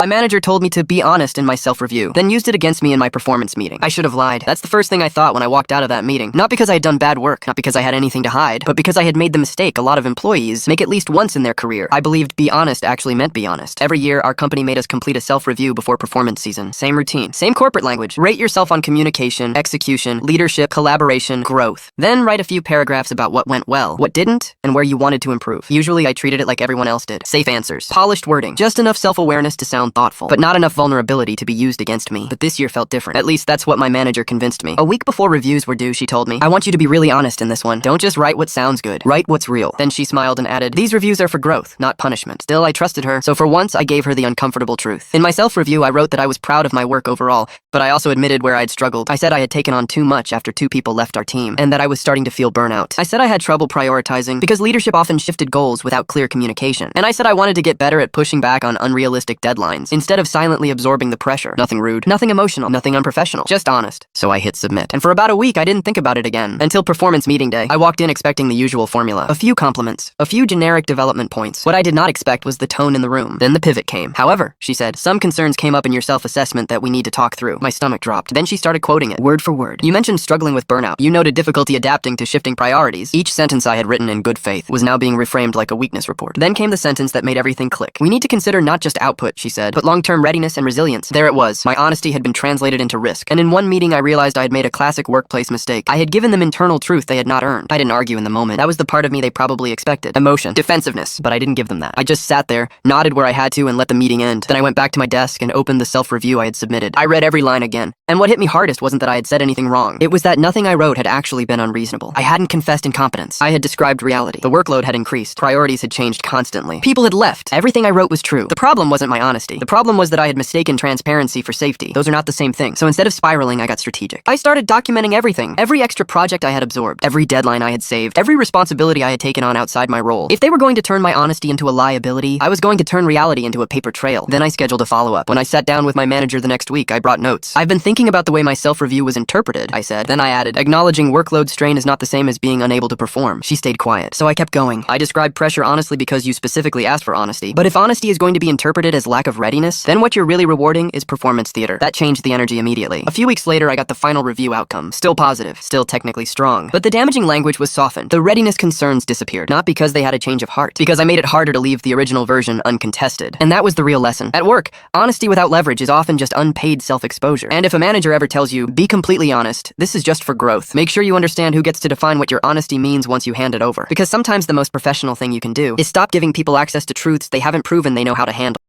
My manager told me to be honest in my self-review, then used it against me in my performance meeting. I should have lied. That's the first thing I thought when I walked out of that meeting. Not because I had done bad work, not because I had anything to hide, but because I had made the mistake a lot of employees make at least once in their career. I believed be honest actually meant be honest. Every year, our company made us complete a self-review before performance season. Same routine, same corporate language. Rate yourself on communication, execution, leadership, collaboration, growth. Then write a few paragraphs about what went well, what didn't, and where you wanted to improve. Usually, I treated it like everyone else did. Safe answers, polished wording, just enough self-awareness to sound thoughtful, but not enough vulnerability to be used against me. But this year felt different. At least that's what my manager convinced me. A week before reviews were due, she told me, "I want you to be really honest in this one. Don't just write what sounds good. Write what's real." Then she smiled and added, "These reviews are for growth, not punishment." Still, I trusted her, so for once, I gave her the uncomfortable truth. In my self-review, I wrote that I was proud of my work overall, but I also admitted where I'd struggled. I said I had taken on too much after 2 people left our team, and that I was starting to feel burnout. I said I had trouble prioritizing because leadership often shifted goals without clear communication. And I said I wanted to get better at pushing back on unrealistic deadlines instead of silently absorbing the pressure. Nothing rude, nothing emotional, nothing unprofessional, just honest. So I hit submit. And for about a week, I didn't think about it again. Until performance meeting day. I walked in expecting the usual formula. A few compliments, a few generic development points. What I did not expect was the tone in the room. Then the pivot came. "However," she said, "some concerns came up in your self-assessment that we need to talk through." My stomach dropped. Then she started quoting it, word for word. "You mentioned struggling with burnout. You noted difficulty adapting to shifting priorities." Each sentence I had written in good faith was now being reframed like a weakness report. Then came the sentence that made everything click. "We need to consider not just output," she said, "but long-term readiness and resilience." There it was. My honesty had been translated into risk. And in one meeting, I realized I had made a classic workplace mistake. I had given them internal truth they had not earned. I didn't argue in the moment. That was the part of me they probably expected. Emotion, defensiveness. But I didn't give them that. I just sat there, nodded where I had to, and let the meeting end. Then I went back to my desk and opened the self-review I had submitted. I read every line again. And what hit me hardest wasn't that I had said anything wrong. It was that nothing I wrote had actually been unreasonable. I hadn't confessed incompetence. I had described reality. The workload had increased. Priorities had changed constantly. People had left. Everything I wrote was true. The problem wasn't my honesty. The problem was that I had mistaken transparency for safety. Those are not the same thing. So instead of spiraling, I got strategic. I started documenting everything. Every extra project I had absorbed. Every deadline I had saved. Every responsibility I had taken on outside my role. If they were going to turn my honesty into a liability, I was going to turn reality into a paper trail. Then I scheduled a follow-up. When I sat down with my manager the next week, I brought notes. "I've been thinking about the way my self-review was interpreted," I said. Then I added, "Acknowledging workload strain is not the same as being unable to perform." She stayed quiet, so I kept going. "I described pressure honestly because you specifically asked for honesty. But if honesty is going to be interpreted as lack of readiness, then what you're really rewarding is performance theater." That changed the energy immediately. A few weeks later, I got the final review outcome. Still positive, still technically strong. But the damaging language was softened. The readiness concerns disappeared. Not because they had a change of heart, because I made it harder to leave the original version uncontested. And that was the real lesson. At work, honesty without leverage is often just unpaid self-exposure. And if a manager ever tells you, "Be completely honest, this is just for growth," make sure you understand who gets to define what your honesty means once you hand it over. Because sometimes the most professional thing you can do is stop giving people access to truths they haven't proven they know how to handle.